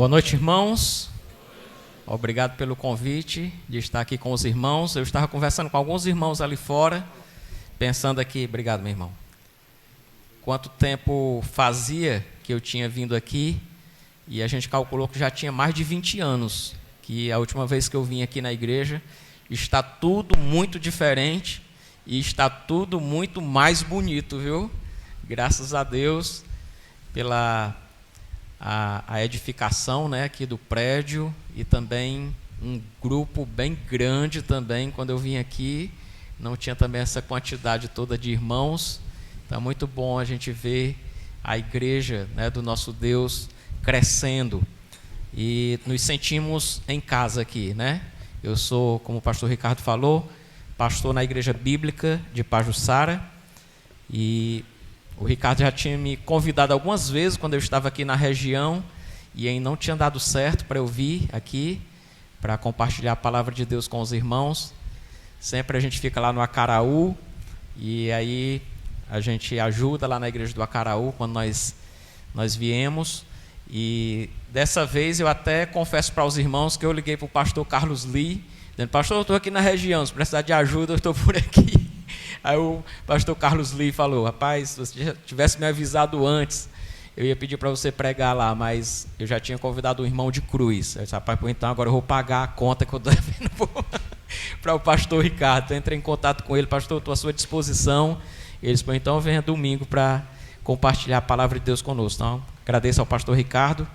Boa noite, irmãos. Obrigado pelo convite de estar aqui com os irmãos. Eu estava conversando com alguns irmãos ali fora, pensando aqui, obrigado, meu irmão, quanto tempo fazia que eu tinha vindo aqui, e a gente calculou que já tinha mais de 20 anos, que a última vez que eu vim aqui na igreja. Está tudo muito diferente e está tudo muito mais bonito, viu? Graças a Deus pela a edificação, né, aqui do prédio, e também um grupo bem grande também. Quando eu vim aqui, não tinha também essa quantidade toda de irmãos. Então é muito bom a gente ver a igreja, né, do nosso Deus crescendo, e nos sentimos em casa aqui, né? Eu sou, como o pastor Ricardo falou, pastor na Igreja Bíblica de Pajuçara, e o Ricardo já tinha me convidado algumas vezes quando eu estava aqui na região, e aí não tinha dado certo para eu vir aqui para compartilhar a palavra de Deus com os irmãos. Sempre a gente fica lá no Acaraú, e aí a gente ajuda lá na igreja do Acaraú quando nós viemos. E dessa vez eu até confesso para os irmãos que eu liguei para o pastor Carlos Lee, dizendo: pastor, eu estou aqui na região, se precisar de ajuda eu estou por aqui. Aí o pastor Carlos Lee falou: rapaz, se você já tivesse me avisado antes, eu ia pedir para você pregar lá, mas eu já tinha convidado um irmão de Cruz. Eu disse: rapaz, então agora eu vou pagar a conta que eu estou devendo para o pastor Ricardo. Então, entrei em contato com ele: pastor, estou à sua disposição. Ele disse: então venha domingo para compartilhar a palavra de Deus conosco. Então, agradeço ao pastor Ricardo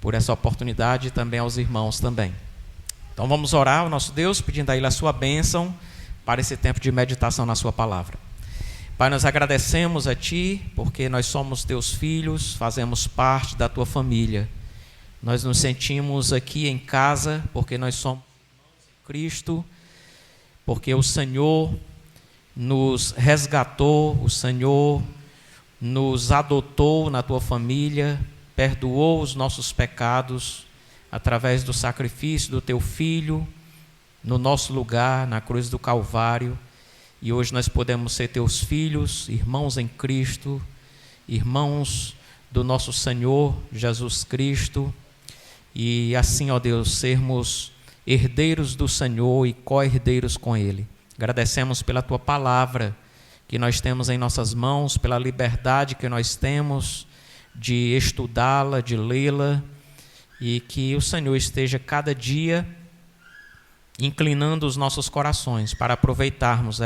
por essa oportunidade, e também aos irmãos também. Então vamos orar ao nosso Deus, pedindo a Ele a sua bênção para esse tempo de meditação na sua palavra. Pai, nós agradecemos a Ti, porque nós somos Teus filhos, fazemos parte da Tua família. Nós nos sentimos aqui em casa, porque nós somos Cristo, porque o Senhor nos resgatou, o Senhor nos adotou na Tua família, perdoou os nossos pecados através do sacrifício do Teu Filho no nosso lugar, na cruz do Calvário. E hoje nós podemos ser Teus filhos, irmãos em Cristo, irmãos do nosso Senhor Jesus Cristo, e assim, ó Deus, sermos herdeiros do Senhor e co-herdeiros com Ele. Agradecemos pela Tua palavra que nós temos em nossas mãos, pela liberdade que nós temos de estudá-la, de lê-la, e que o Senhor esteja cada dia inclinando os nossos corações para aproveitarmos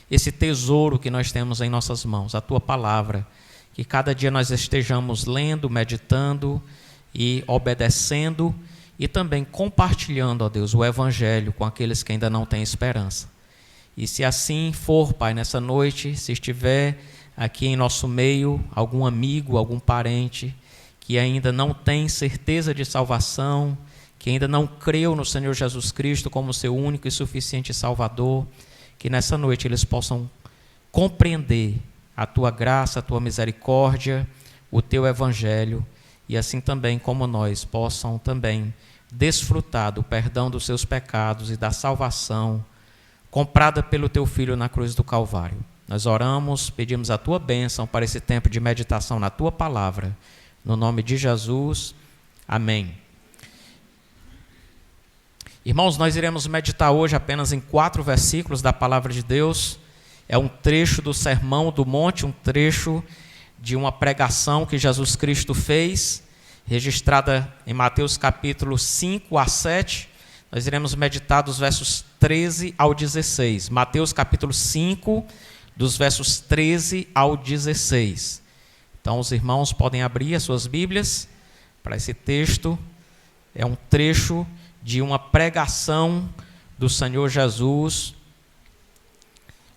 esse tesouro que nós temos em nossas mãos, a Tua palavra, que cada dia nós estejamos lendo, meditando e obedecendo, e também compartilhando, ó Deus, o Evangelho com aqueles que ainda não têm esperança. E se assim for, Pai, nessa noite, se estiver aqui em nosso meio algum amigo, algum parente que ainda não tem certeza de salvação, que ainda não creu no Senhor Jesus Cristo como seu único e suficiente Salvador, que nessa noite eles possam compreender a Tua graça, a Tua misericórdia, o Teu Evangelho, e assim também como nós possam também desfrutar do perdão dos seus pecados e da salvação comprada pelo Teu Filho na cruz do Calvário. Nós oramos, pedimos a Tua bênção para esse tempo de meditação na Tua palavra. No nome de Jesus, amém. Irmãos, nós iremos meditar hoje apenas em 4 versículos da palavra de Deus. É um trecho do Sermão do Monte, um trecho de uma pregação que Jesus Cristo fez, registrada em Mateus capítulo 5 a 7. Nós iremos meditar dos versos 13 ao 16. Mateus capítulo 5, dos versos 13 ao 16. Então os irmãos podem abrir as suas Bíblias para esse texto. É um trecho de uma pregação do Senhor Jesus,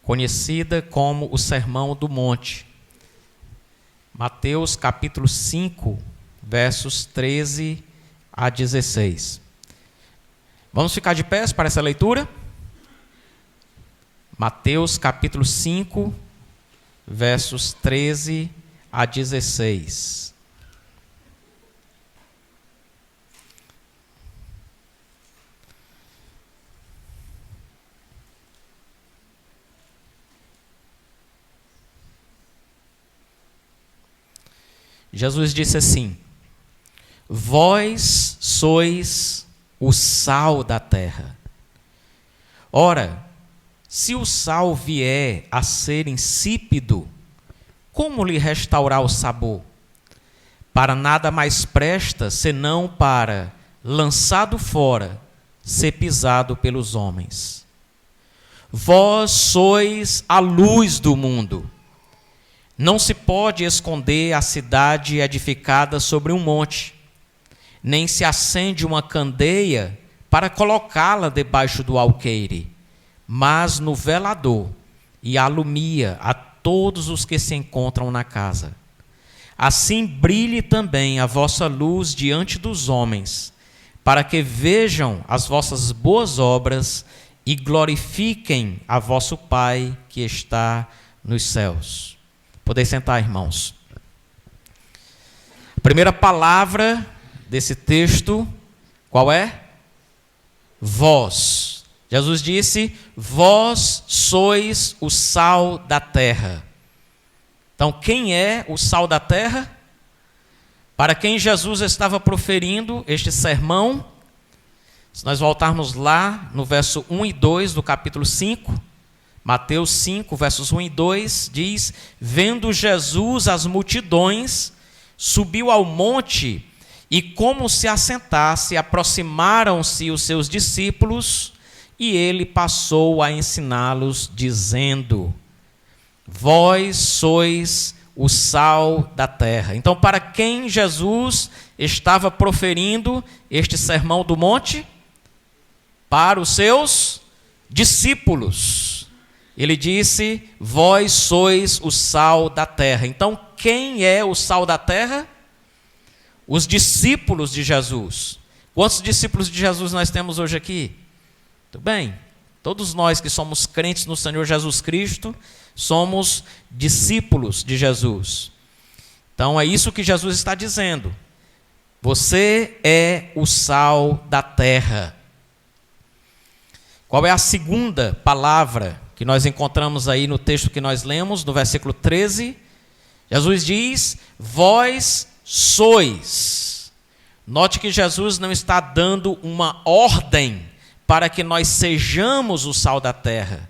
conhecida como o Sermão do Monte. Mateus capítulo 5, versos 13 a 16. Vamos ficar de pés para essa leitura? Mateus capítulo 5, versos 13 a 16. Jesus disse assim: vós sois o sal da terra. Ora, se o sal vier a ser insípido, como lhe restaurar o sabor? Para nada mais presta, senão para, lançado fora, ser pisado pelos homens. Vós sois a luz do mundo. Não se pode esconder a cidade edificada sobre um monte, nem se acende uma candeia para colocá-la debaixo do alqueire, mas no velador, e alumia a todos os que se encontram na casa. Assim brilhe também a vossa luz diante dos homens, para que vejam as vossas boas obras e glorifiquem a vosso Pai que está nos céus. Podem sentar, irmãos. A primeira palavra desse texto, qual é? Vós. Jesus disse, vós sois o sal da terra. Então, quem é o sal da terra? Para quem Jesus estava proferindo este sermão, se nós voltarmos lá no verso 1 e 2 do capítulo 5, Mateus 5, versos 1 e 2, diz, vendo Jesus as multidões, subiu ao monte e como se assentasse, aproximaram-se os seus discípulos e ele passou a ensiná-los, dizendo, vós sois o sal da terra. Então, para quem Jesus estava proferindo este sermão do monte? Para os seus discípulos. Ele disse, vós sois o sal da terra. Então, quem é o sal da terra? Os discípulos de Jesus. Quantos discípulos de Jesus nós temos hoje aqui? Tudo bem? Todos nós que somos crentes no Senhor Jesus Cristo, somos discípulos de Jesus. Então, é isso que Jesus está dizendo. Você é o sal da terra. Qual é a segunda palavra que nós encontramos aí no texto que nós lemos, no versículo 13? Jesus diz, vós sois. Note que Jesus não está dando uma ordem para que nós sejamos o sal da terra.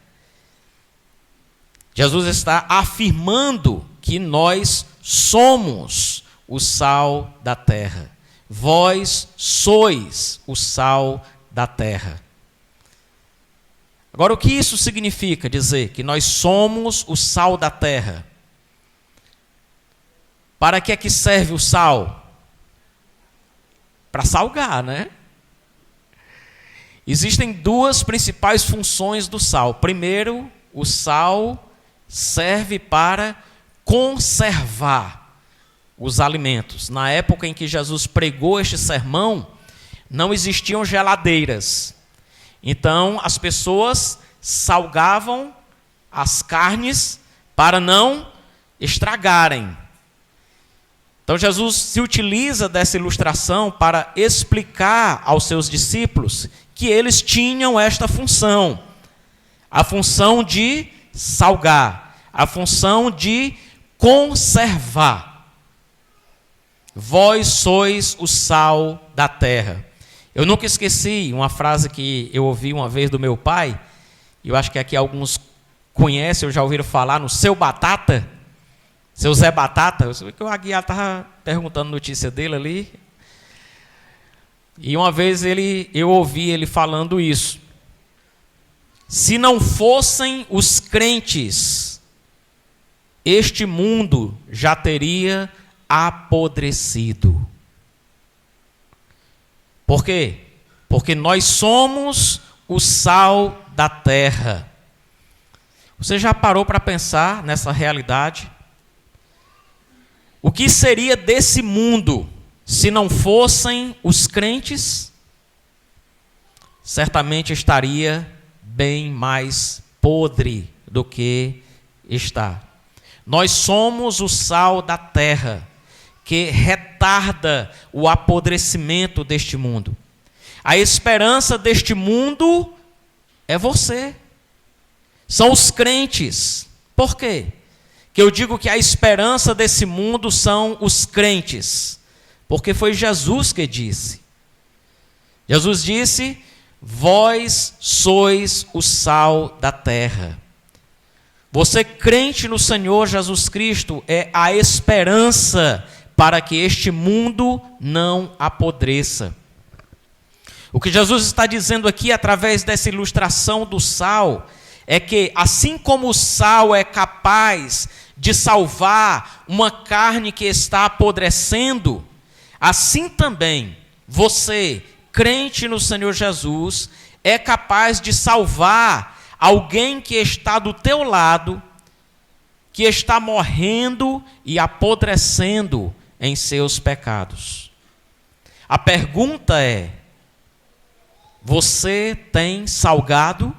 Jesus está afirmando que nós somos o sal da terra. Vós sois o sal da terra. Agora, o que isso significa dizer que nós somos o sal da terra? Para que é que serve o sal? Para salgar, né? Existem duas principais funções do sal. Primeiro, o sal serve para conservar os alimentos. Na época em que Jesus pregou este sermão, não existiam geladeiras. Então, as pessoas salgavam as carnes para não estragarem. Então, Jesus se utiliza dessa ilustração para explicar aos seus discípulos que eles tinham esta função. A função de salgar, a função de conservar. Vós sois o sal da terra. Eu nunca esqueci uma frase que eu ouvi uma vez do meu pai, e eu acho que aqui alguns conhecem, ou já ouviram falar no Seu Batata, Seu Zé Batata. Eu sei que o Aguiar estava perguntando notícia dele ali, e uma vez eu ouvi ele falando isso. Se não fossem os crentes, este mundo já teria apodrecido. Por quê? Porque nós somos o sal da terra. Você já parou para pensar nessa realidade? O que seria desse mundo se não fossem os crentes? Certamente estaria bem mais podre do que está. Nós somos o sal da terra, que retarda o apodrecimento deste mundo. A esperança deste mundo é você. São os crentes. Por quê? Que eu digo que a esperança desse mundo são os crentes. porque foi Jesus que disse. Jesus disse: vós sois o sal da terra. Você crente no Senhor Jesus Cristo é a esperança para que este mundo não apodreça. O que Jesus está dizendo aqui, através dessa ilustração do sal, é que assim como o sal é capaz de salvar uma carne que está apodrecendo, assim também você, crente no Senhor Jesus, é capaz de salvar alguém que está do teu lado, que está morrendo e apodrecendo em seus pecados. A pergunta é: você tem salgado?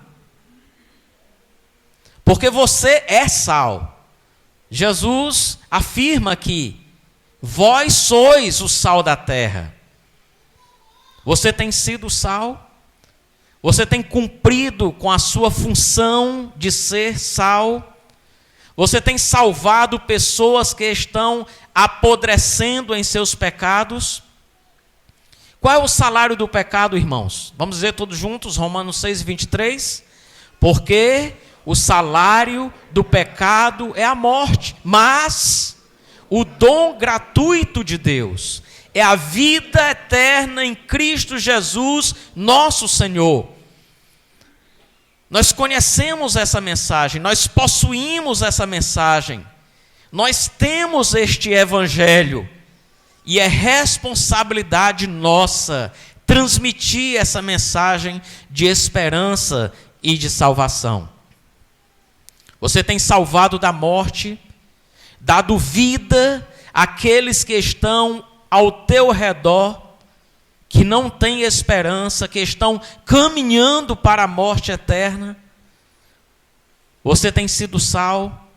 Porque você é sal. Jesus afirma que vós sois o sal da terra. Você tem sido sal? Você tem cumprido com a sua função de ser sal? Você tem salvado pessoas que estão apodrecendo em seus pecados? Qual é o salário do pecado, irmãos? Vamos dizer todos juntos, Romanos 6:23. Porque o salário do pecado é a morte, mas o dom gratuito de Deus é a vida eterna em Cristo Jesus, nosso Senhor. Nós conhecemos essa mensagem, nós possuímos essa mensagem, nós temos este evangelho, e é responsabilidade nossa transmitir essa mensagem de esperança e de salvação. Você tem salvado da morte, dado vida àqueles que estão ao teu redor, que não têm esperança, que estão caminhando para a morte eterna. Você tem sido sal.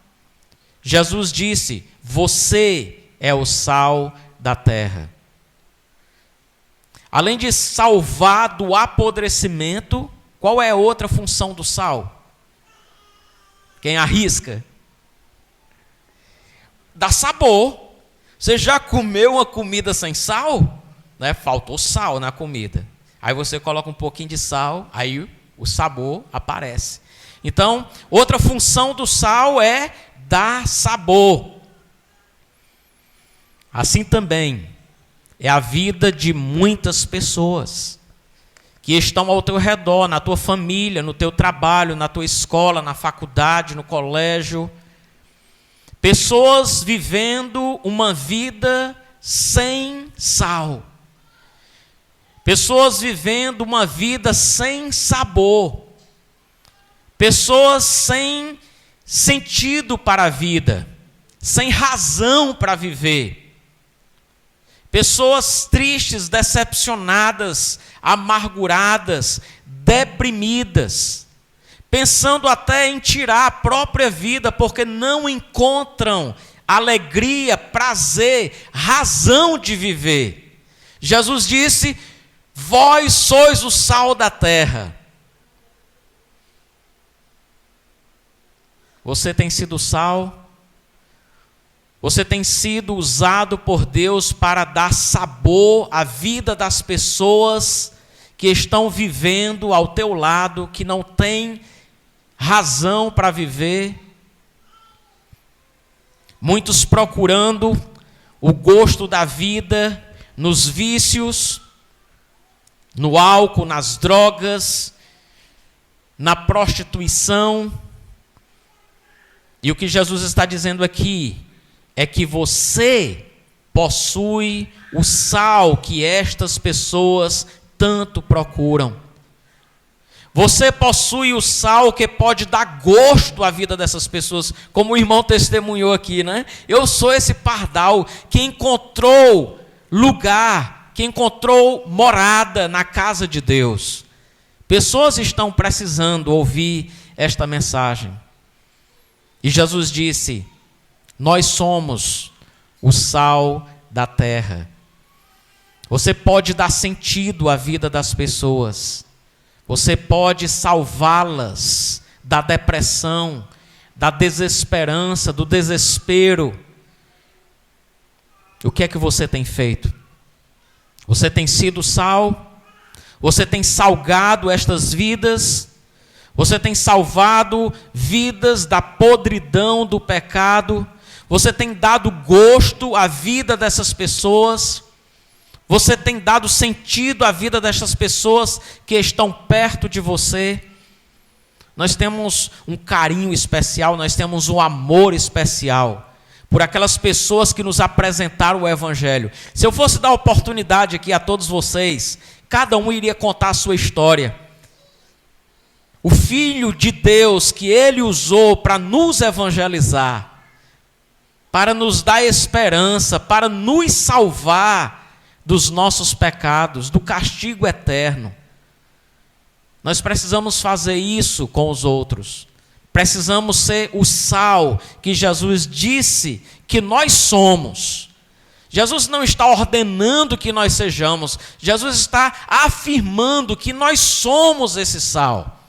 Jesus disse: você é o sal da terra. Além de salvar do apodrecimento, qual é a outra função do sal? Quem arrisca? Dá sabor. Você já comeu uma comida sem sal? Né? Faltou sal na comida. Aí você coloca um pouquinho de sal, aí o sabor aparece. Então, outra função do sal é dar sabor. Assim também é a vida de muitas pessoas que estão ao teu redor, na tua família, no teu trabalho, na tua escola, na faculdade, no colégio. Pessoas vivendo uma vida sem sal. Pessoas vivendo uma vida sem sabor. Pessoas sem sentido para a vida, sem razão para viver. Pessoas tristes, decepcionadas, amarguradas, deprimidas, pensando até em tirar a própria vida, porque não encontram alegria, prazer, razão de viver. Jesus disse: vós sois o sal da terra. Você tem sido sal? Você tem sido usado por Deus para dar sabor à vida das pessoas que estão vivendo ao teu lado, que não têm razão para viver? Muitos procurando o gosto da vida nos vícios, no álcool, nas drogas, na prostituição. E o que Jesus está dizendo aqui é que você possui o sal que estas pessoas tanto procuram. Você possui o sal que pode dar gosto à vida dessas pessoas, como o irmão testemunhou aqui, né? Eu sou esse pardal que encontrou lugar, que encontrou morada na casa de Deus. Pessoas estão precisando ouvir esta mensagem. E Jesus disse: nós somos o sal da terra. Você pode dar sentido à vida das pessoas. Você pode salvá-las da depressão, da desesperança, do desespero. O que é que você tem feito? Você tem sido sal, você tem salgado estas vidas, você tem salvado vidas da podridão do pecado, você tem dado gosto à vida dessas pessoas, você tem dado sentido à vida dessas pessoas que estão perto de você. Nós temos um carinho especial, nós temos um amor especial por aquelas pessoas que nos apresentaram o Evangelho. Se eu fosse dar oportunidade aqui a todos vocês, cada um iria contar a sua história. O Filho de Deus que Ele usou para nos evangelizar, para nos dar esperança, para nos salvar dos nossos pecados, do castigo eterno. Nós precisamos fazer isso com os outros. Precisamos ser o sal que Jesus disse que nós somos. Jesus não está ordenando que nós sejamos, Jesus está afirmando que nós somos esse sal.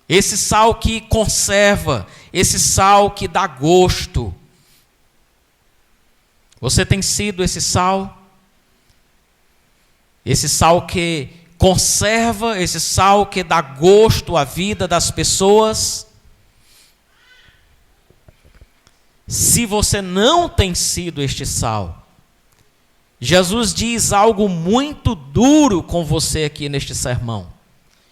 Esse sal que conserva, esse sal que dá gosto. Você tem sido esse sal? Esse sal que conserva, esse sal que dá gosto à vida das pessoas? Se você não tem sido este sal, Jesus diz algo muito duro com você aqui neste sermão.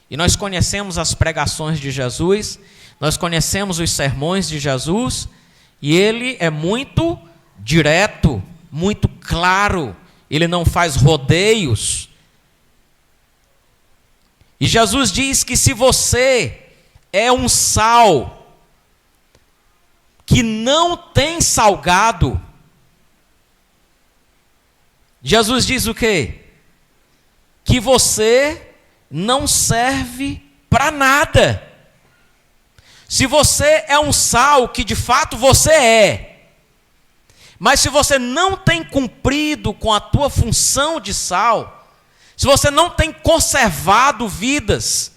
E nós conhecemos as pregações de Jesus, nós conhecemos os sermões de Jesus, e ele é muito direto, muito claro, ele não faz rodeios. E Jesus diz que se você é um sal que não tem salgado, Jesus diz o quê? Que você não serve para nada. Se você é um sal, que de fato você é, mas se você não tem cumprido com a tua função de sal, se você não tem conservado vidas,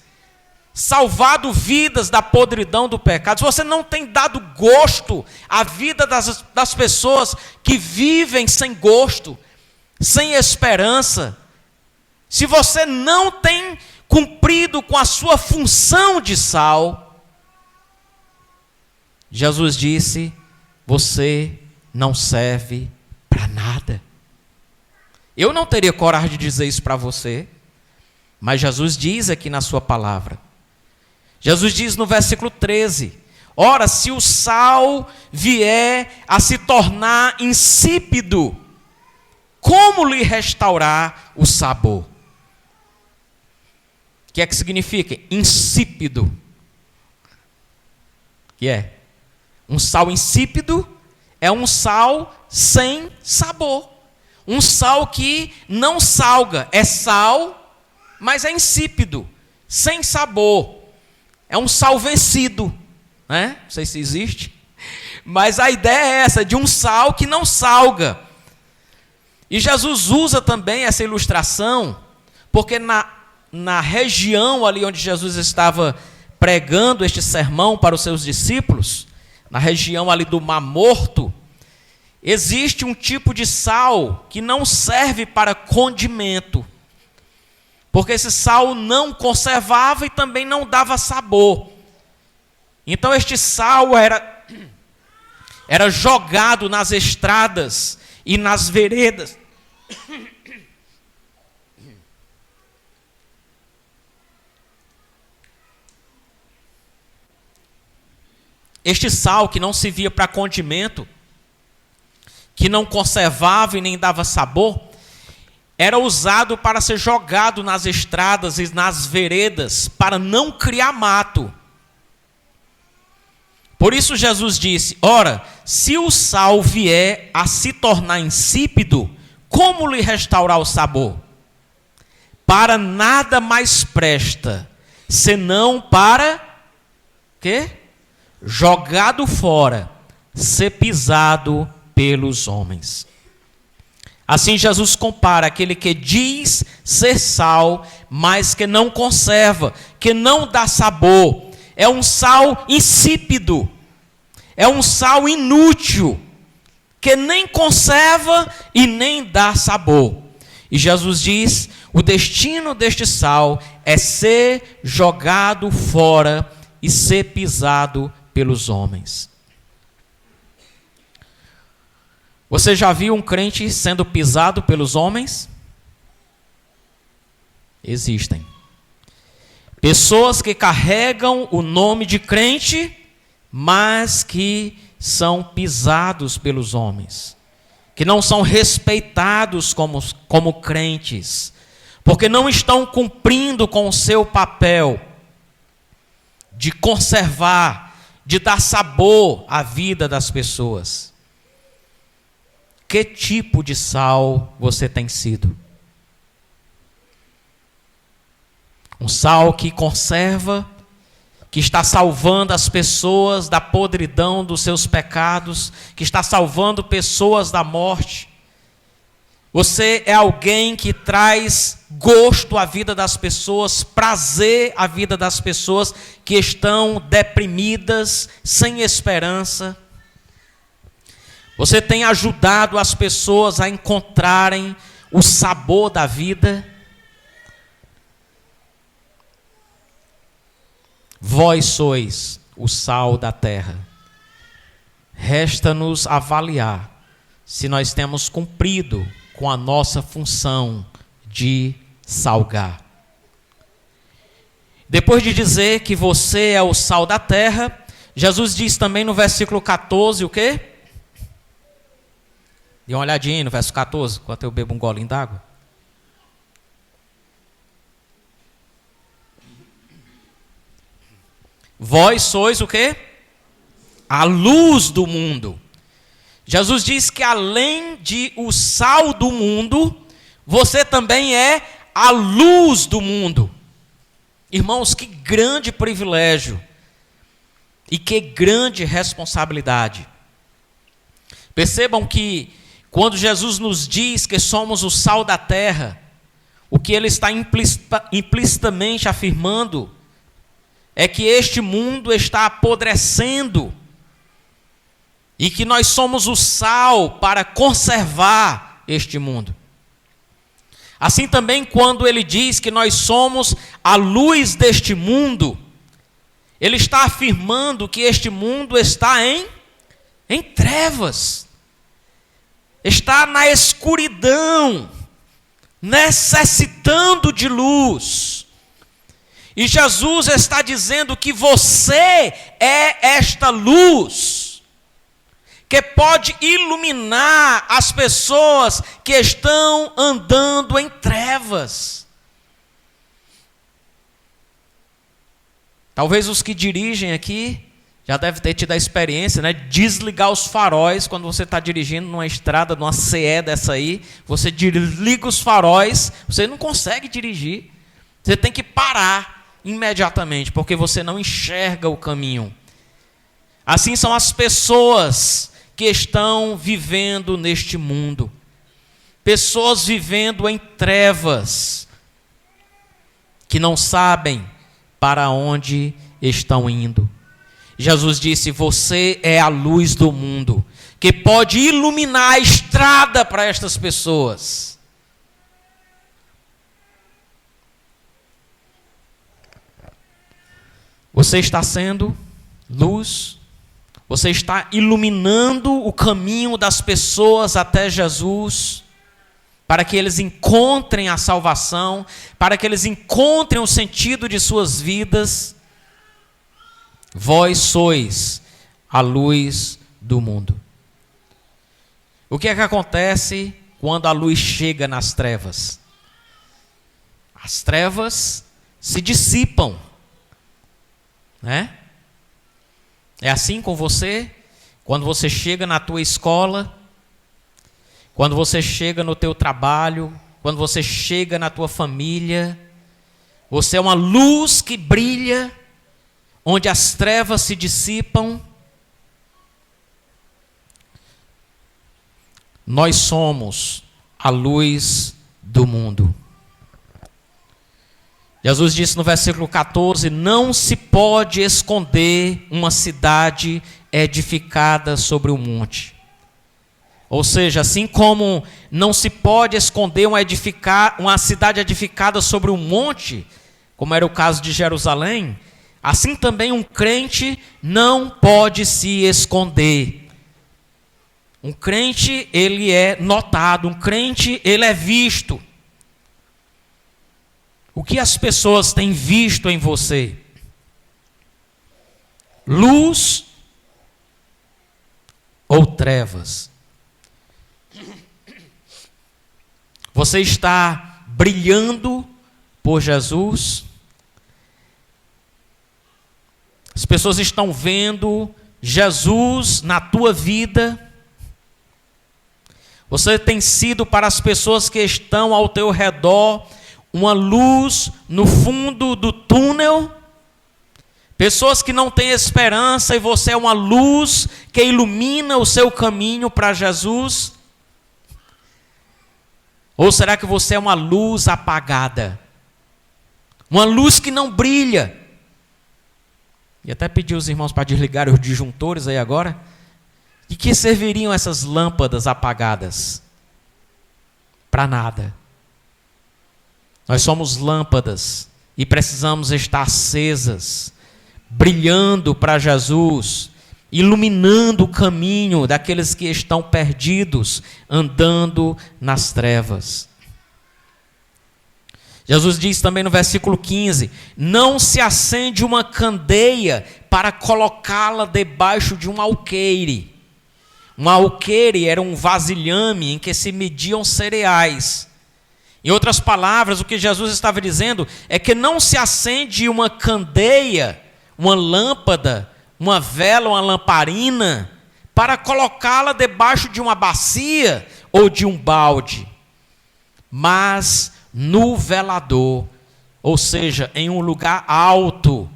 salvado vidas da podridão do pecado, se você não tem dado gosto à vida das pessoas que vivem sem gosto, sem esperança, se você não tem cumprido com a sua função de sal, Jesus disse, você não serve para nada. Eu não teria coragem de dizer isso para você, mas Jesus diz aqui na sua palavra. Jesus diz no versículo 13, ora, se o sal vier a se tornar insípido, como lhe restaurar o sabor? O que é que significa? Insípido. Que é? Um sal insípido é um sal sem sabor. Um sal que não salga. É sal, mas é insípido, sem sabor. É um sal vencido, né? Não sei se existe. Mas a ideia é essa, de um sal que não salga. E Jesus usa também essa ilustração, porque na região ali onde Jesus estava pregando este sermão para os seus discípulos, na região ali do Mar Morto, existe um tipo de sal que não serve para condimento, porque esse sal não conservava e também não dava sabor. Então este sal era jogado nas estradas e nas veredas. Este sal que não servia para condimento, que não conservava e nem dava sabor, era usado para ser jogado nas estradas e nas veredas, para não criar mato. Por isso Jesus disse, ora, se o sal vier a se tornar insípido, como lhe restaurar o sabor? Para nada mais presta, senão para, quê? Jogado fora, ser pisado pelos homens. Assim Jesus compara aquele que diz ser sal, mas que não conserva, que não dá sabor. É um sal insípido, é um sal inútil, que nem conserva e nem dá sabor. E Jesus diz: o destino deste sal é ser jogado fora e ser pisado pelos homens. Você já viu um crente sendo pisado pelos homens? Existem. Pessoas que carregam o nome de crente, mas que são pisados pelos homens, que não são respeitados como crentes, porque não estão cumprindo com o seu papel de conservar, de dar sabor à vida das pessoas. Que tipo de sal você tem sido? Um sal que conserva, que está salvando as pessoas da podridão dos seus pecados, que está salvando pessoas da morte. Você é alguém que traz gosto à vida das pessoas, prazer à vida das pessoas que estão deprimidas, sem esperança. Você tem ajudado as pessoas a encontrarem o sabor da vida. Vós sois o sal da terra. Resta-nos avaliar se nós temos cumprido com a nossa função de salgar. Depois de dizer que você é o sal da terra, Jesus diz também no versículo 14 o quê? Dê uma olhadinha aí no verso 14, enquanto eu bebo um golinho d'água. Vós sois o quê? A luz do mundo. Jesus diz que além de o sal do mundo, você também é a luz do mundo. Irmãos, que grande privilégio e que grande responsabilidade. Percebam que quando Jesus nos diz que somos o sal da terra, o que ele está implicitamente afirmando é que este mundo está apodrecendo e que nós somos o sal para conservar este mundo. Assim também, quando ele diz que nós somos a luz deste mundo, ele está afirmando que este mundo está em trevas, está na escuridão, necessitando de luz. E Jesus está dizendo que você é esta luz, que pode iluminar as pessoas que estão andando em trevas. Talvez os que dirigem aqui já devem ter tido a experiência, né? Desligar os faróis quando você está dirigindo numa estrada, numa CE dessa aí. Você desliga os faróis, você não consegue dirigir. Você tem que parar imediatamente, porque você não enxerga o caminho. Assim são as pessoas que estão vivendo neste mundo. Pessoas vivendo em trevas, que não sabem para onde estão indo. Jesus disse: você é a luz do mundo, que pode iluminar a estrada para estas pessoas. Você está sendo luz, você está iluminando o caminho das pessoas até Jesus, para que eles encontrem a salvação, para que eles encontrem o sentido de suas vidas. Vós sois a luz do mundo. O que é que acontece quando a luz chega nas trevas? As trevas se dissipam, né? É assim com você, quando você chega na tua escola, quando você chega no teu trabalho, quando você chega na tua família, você é uma luz que brilha, onde as trevas se dissipam. Nós somos a luz do mundo. Jesus disse no versículo 14: não se pode esconder uma cidade edificada sobre o monte. Ou seja, assim como não se pode esconder uma cidade edificada sobre um monte, como era o caso de Jerusalém, assim também um crente não pode se esconder. Um crente, ele é notado, um crente, ele é visto. O que as pessoas têm visto em você? Luz ou trevas? Você está brilhando por Jesus? As pessoas estão vendo Jesus na tua vida? Você tem sido para as pessoas que estão ao teu redor uma luz no fundo do túnel? Pessoas que não têm esperança e você é uma luz que ilumina o seu caminho para Jesus? Ou será que você é uma luz apagada? Uma luz que não brilha? E até pedi os irmãos para desligar os disjuntores aí agora. De que serviriam essas lâmpadas apagadas? Para nada. Nós somos lâmpadas e precisamos estar acesas, brilhando para Jesus, iluminando o caminho daqueles que estão perdidos, andando nas trevas. Jesus diz também no versículo 15: não se acende uma candeia para colocá-la debaixo de um alqueire. Um alqueire era um vasilhame em que se mediam cereais. Em outras palavras, o que Jesus estava dizendo é que não se acende uma candeia, uma lâmpada, uma vela, uma lamparina, para colocá-la debaixo de uma bacia ou de um balde, mas no velador, ou seja, em um lugar alto,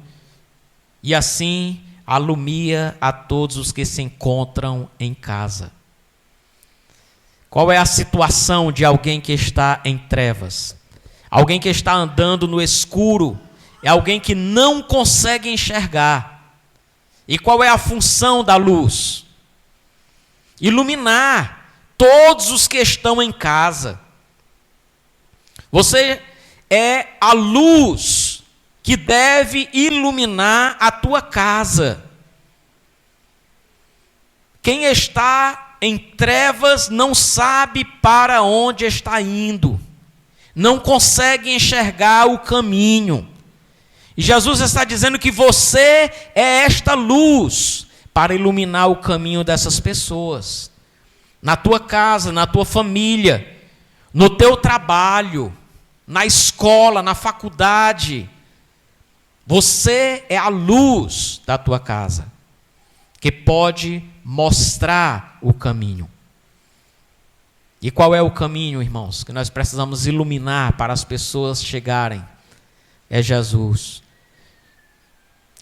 e assim alumia a todos os que se encontram em casa. Qual é a situação de alguém que está em trevas? Alguém que está andando no escuro, é alguém que não consegue enxergar. E qual é a função da luz? Iluminar todos os que estão em casa. Você é a luz que deve iluminar a tua casa. Quem está em trevas não sabe para onde está indo, não consegue enxergar o caminho. E Jesus está dizendo que você é esta luz para iluminar o caminho dessas pessoas. Na tua casa, na tua família, no teu trabalho, na escola, na faculdade. Você é a luz da tua casa, que pode mostrar o caminho. E qual é o caminho, irmãos, que nós precisamos iluminar para as pessoas chegarem? É Jesus.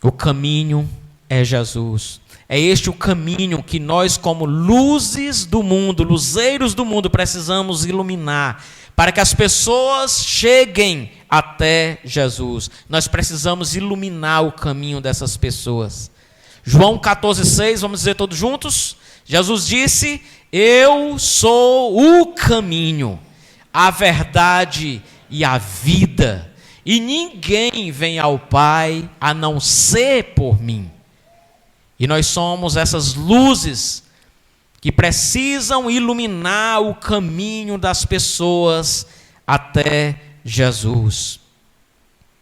O caminho é Jesus. É este o caminho que nós, como luzes do mundo, luzeiros do mundo, precisamos iluminar, para que as pessoas cheguem até Jesus. Nós precisamos iluminar o caminho dessas pessoas. João 14,6, vamos dizer todos juntos? Jesus disse: eu sou o caminho, a verdade e a vida, e ninguém vem ao Pai a não ser por mim. E nós somos essas luzes que precisam iluminar o caminho das pessoas até Jesus.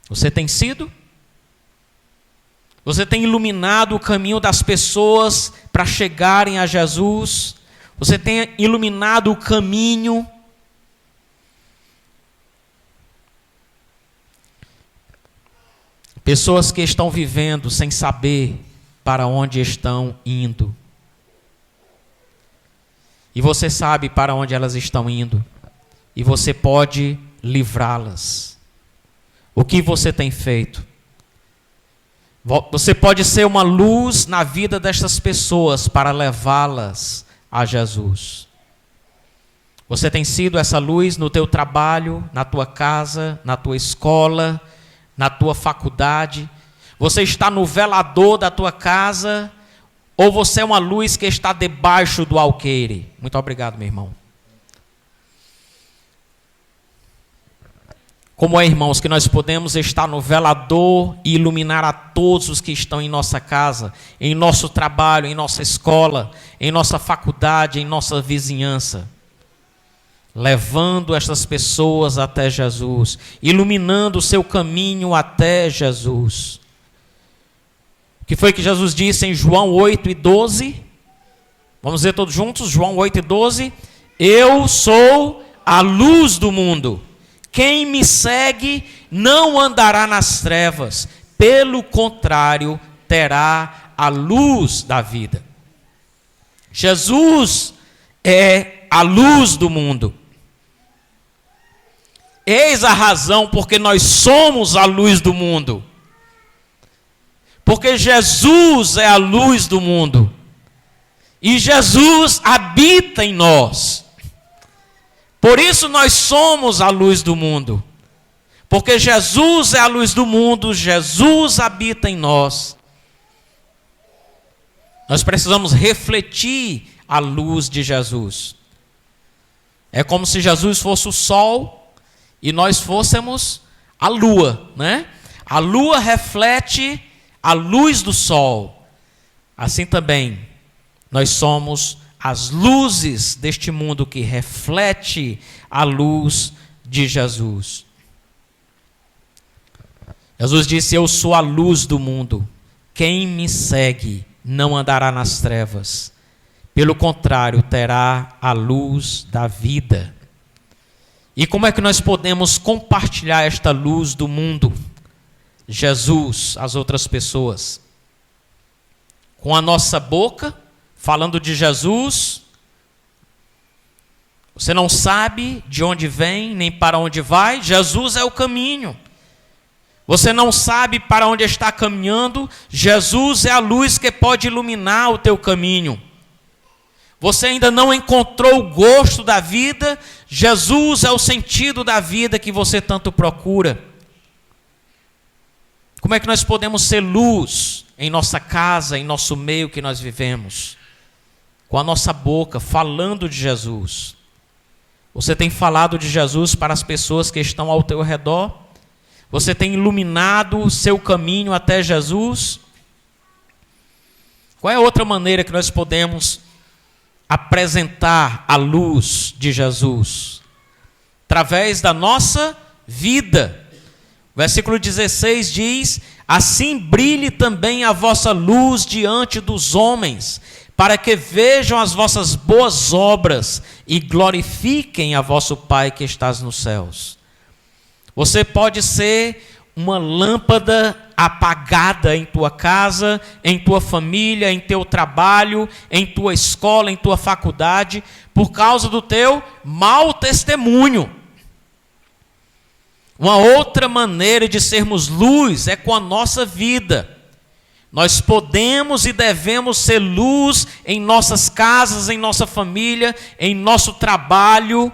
Você tem sido? Você tem iluminado o caminho das pessoas para chegarem a Jesus? Você tem iluminado o caminho? Pessoas que estão vivendo sem saber para onde estão indo. E você sabe para onde elas estão indo. E você pode livrá-las. O que você tem feito? Você pode ser uma luz na vida destas pessoas para levá-las a Jesus. Você tem sido essa luz no teu trabalho, na tua casa, na tua escola, na tua faculdade. Você está no velador da tua casa, Ou você é uma luz que está debaixo do alqueire? Muito obrigado, meu irmão. Como é, irmãos, que nós podemos estar no velador e iluminar a todos os que estão em nossa casa, em nosso trabalho, em nossa escola, em nossa faculdade, em nossa vizinhança, levando estas pessoas até Jesus, iluminando o seu caminho até Jesus. O que foi que Jesus disse em João 8:12? Vamos ler todos juntos? João 8:12. Eu sou a luz do mundo. Quem me segue não andará nas trevas, pelo contrário, terá a luz da vida. Jesus é a luz do mundo. Eis a razão porque nós somos a luz do mundo. Porque Jesus é a luz do mundo. E Jesus habita em nós. Por isso nós somos a luz do mundo. Porque Jesus é a luz do mundo, Jesus habita em nós. Nós precisamos refletir a luz de Jesus. É como se Jesus fosse o sol e nós fôssemos a lua, né? A lua reflete a luz do sol. Assim também, nós somos as luzes deste mundo que reflete a luz de Jesus. Jesus disse: eu sou a luz do mundo. Quem me segue não andará nas trevas. Pelo contrário, terá a luz da vida. E como é que nós podemos compartilhar esta luz do mundo? Jesus, as outras pessoas. Com a nossa boca, falando de Jesus. Você não sabe de onde vem, nem para onde vai. Jesus é o caminho. Você não sabe para onde está caminhando. Jesus é a luz que pode iluminar o teu caminho. Você ainda não encontrou o gosto da vida. Jesus é o sentido da vida que você tanto procura. Como é que nós podemos ser luz em nossa casa, em nosso meio que nós vivemos? Com a nossa boca, falando de Jesus. Você tem falado de Jesus para as pessoas que estão ao teu redor? Você tem iluminado o seu caminho até Jesus? Qual é a outra maneira que nós podemos apresentar a luz de Jesus? Através da nossa vida. Versículo 16 diz: assim brilhe também a vossa luz diante dos homens, para que vejam as vossas boas obras e glorifiquem a vosso Pai que estás nos céus. Você pode ser uma lâmpada apagada em tua casa, em tua família, em teu trabalho, em tua escola, em tua faculdade, por causa do teu mau testemunho. Uma outra maneira de sermos luz é com a nossa vida. Nós podemos e devemos ser luz em nossas casas, em nossa família, em nosso trabalho,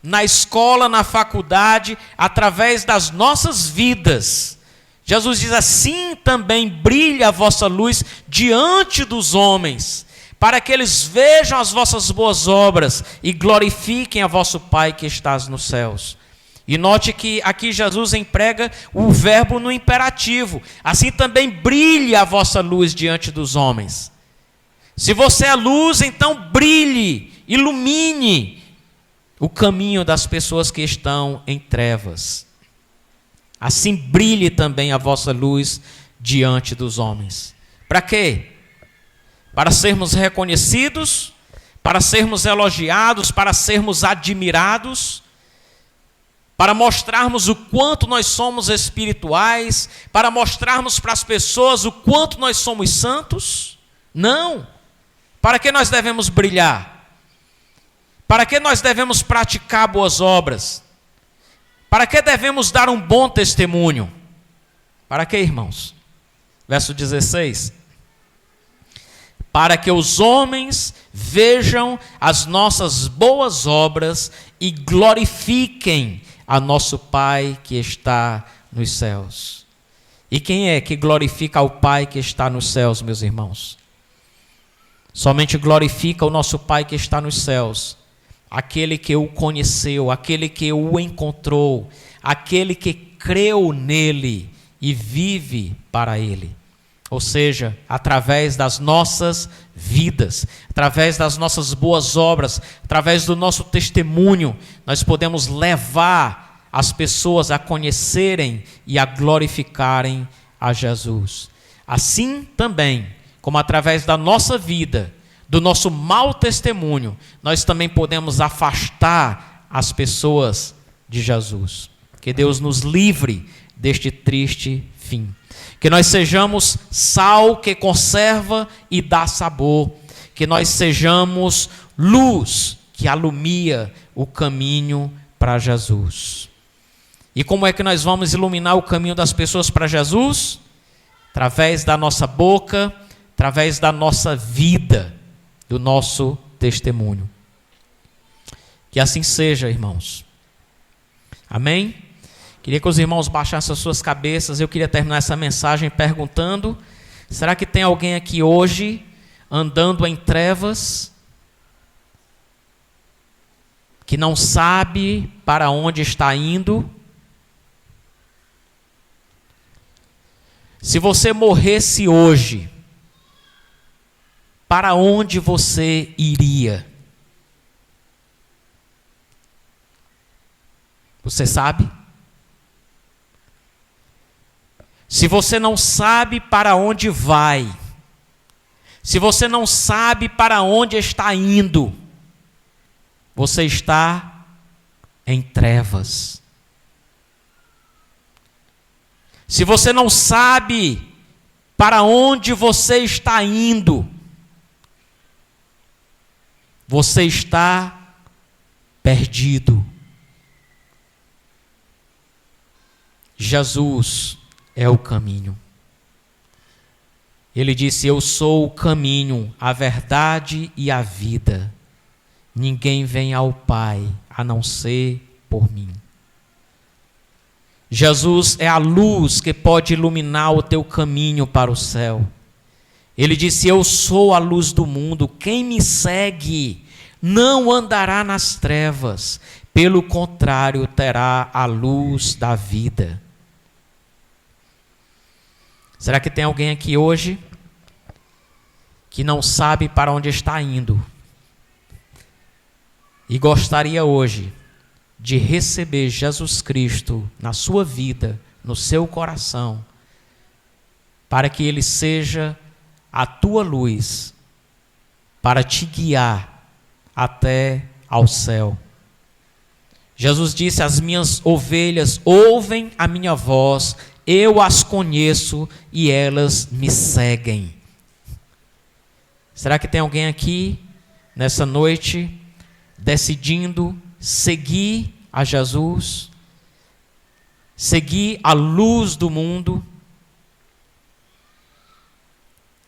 na escola, na faculdade, através das nossas vidas. Jesus diz: assim também brilha a vossa luz diante dos homens, para que eles vejam as vossas boas obras e glorifiquem a vosso Pai que estás nos céus. E note que aqui Jesus emprega o verbo no imperativo. Assim também brilha a vossa luz diante dos homens. Se você é luz, então brilhe, ilumine o caminho das pessoas que estão em trevas. Assim brilhe também a vossa luz diante dos homens. Para quê? Para sermos reconhecidos, para sermos elogiados, para sermos admirados, para mostrarmos o quanto nós somos espirituais, para mostrarmos para as pessoas o quanto nós somos santos? Não. Para que nós devemos brilhar? Para que nós devemos praticar boas obras? Para que devemos dar um bom testemunho? Para que, irmãos? Verso 16. Para que os homens vejam as nossas boas obras e glorifiquem a nosso Pai que está nos céus. E quem é que glorifica ao Pai que está nos céus, meus irmãos? Somente glorifica o nosso Pai que está nos céus, aquele que o conheceu, aquele que o encontrou, aquele que creu nele e vive para ele. Ou seja, através das nossas vidas, através das nossas boas obras, através do nosso testemunho, nós podemos levar as pessoas a conhecerem e a glorificarem a Jesus. Assim também, como através da nossa vida, do nosso mau testemunho, nós também podemos afastar as pessoas de Jesus. Que Deus nos livre deste triste fim. Que nós sejamos sal que conserva e dá sabor. Que nós sejamos luz que alumia o caminho para Jesus. E como é que nós vamos iluminar o caminho das pessoas para Jesus? Através da nossa boca, através da nossa vida, do nosso testemunho. Que assim seja, irmãos. Amém? Queria que os irmãos baixassem as suas cabeças. Eu queria terminar essa mensagem perguntando: será que tem alguém aqui hoje andando em trevas, que não sabe para onde está indo? Se você morresse hoje, para onde você iria? Você sabe? Se você não sabe para onde vai, se você não sabe para onde está indo, você está em trevas. Se você não sabe para onde você está indo, você está perdido. Jesus é o caminho. Ele disse: eu sou o caminho, a verdade e a vida. Ninguém vem ao Pai a não ser por mim. Jesus é a luz que pode iluminar o teu caminho para o céu. Ele disse: eu sou a luz do mundo. Quem me segue não andará nas trevas. Pelo contrário, terá a luz da vida. Será que tem alguém aqui hoje que não sabe para onde está indo e gostaria hoje de receber Jesus Cristo na sua vida, no seu coração, para que Ele seja a tua luz, para te guiar até ao céu? Jesus disse: as minhas ovelhas ouvem a minha voz, eu as conheço e elas me seguem. Será que tem alguém aqui, nessa noite, decidindo seguir a Jesus, seguir a luz do mundo?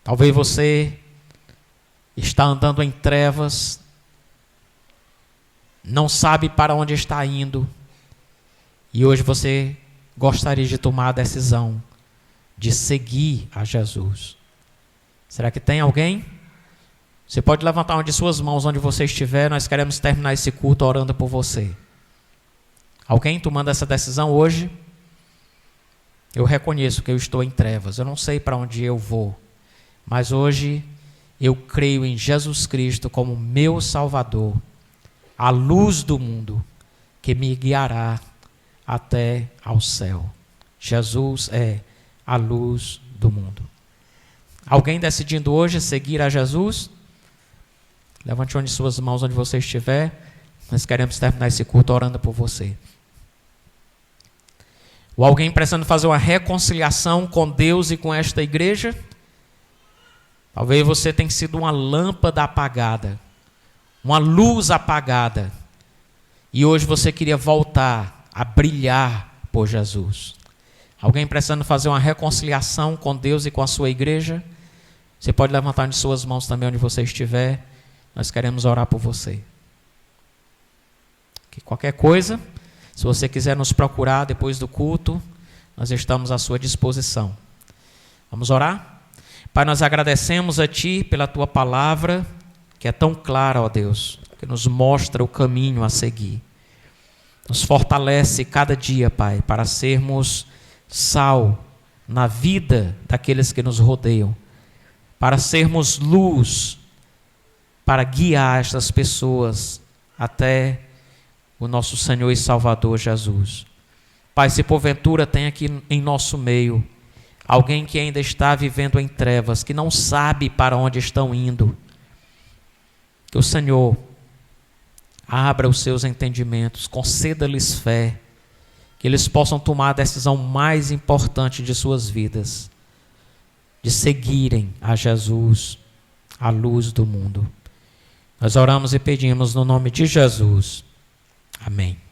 Talvez você está andando em trevas, não sabe para onde está indo, e hoje você gostaria de tomar a decisão de seguir a Jesus. Será que tem alguém? Você pode levantar uma de suas mãos onde você estiver. Nós queremos terminar esse culto orando por você. Alguém tomando essa decisão hoje? Eu reconheço que eu estou em trevas, eu não sei para onde eu vou, mas hoje eu creio em Jesus Cristo como meu Salvador, a luz do mundo que me guiará até ao céu. Jesus é a luz do mundo. Alguém decidindo hoje seguir a Jesus? Levante uma de suas mãos onde você estiver. Nós queremos terminar esse culto orando por você. Ou alguém precisando fazer uma reconciliação com Deus e com esta igreja? Talvez você tenha sido uma lâmpada apagada, uma luz apagada, e hoje você queria voltar a brilhar por Jesus. Alguém precisando fazer uma reconciliação com Deus e com a sua igreja? Você pode levantar de suas mãos também onde você estiver. Nós queremos orar por você. Que qualquer coisa, se você quiser nos procurar depois do culto, nós estamos à sua disposição. Vamos orar? Pai, nós agradecemos a Ti pela Tua palavra, que é tão clara, ó Deus, que nos mostra o caminho a seguir. Nos fortalece cada dia, Pai, para sermos sal na vida daqueles que nos rodeiam, para sermos luz, para guiar estas pessoas até o nosso Senhor e Salvador Jesus. Pai, se porventura tem aqui em nosso meio alguém que ainda está vivendo em trevas, que não sabe para onde estão indo, que o Senhor abra os seus entendimentos, conceda-lhes fé, que eles possam tomar a decisão mais importante de suas vidas, de seguirem a Jesus, a luz do mundo. Nós oramos e pedimos no nome de Jesus. Amém.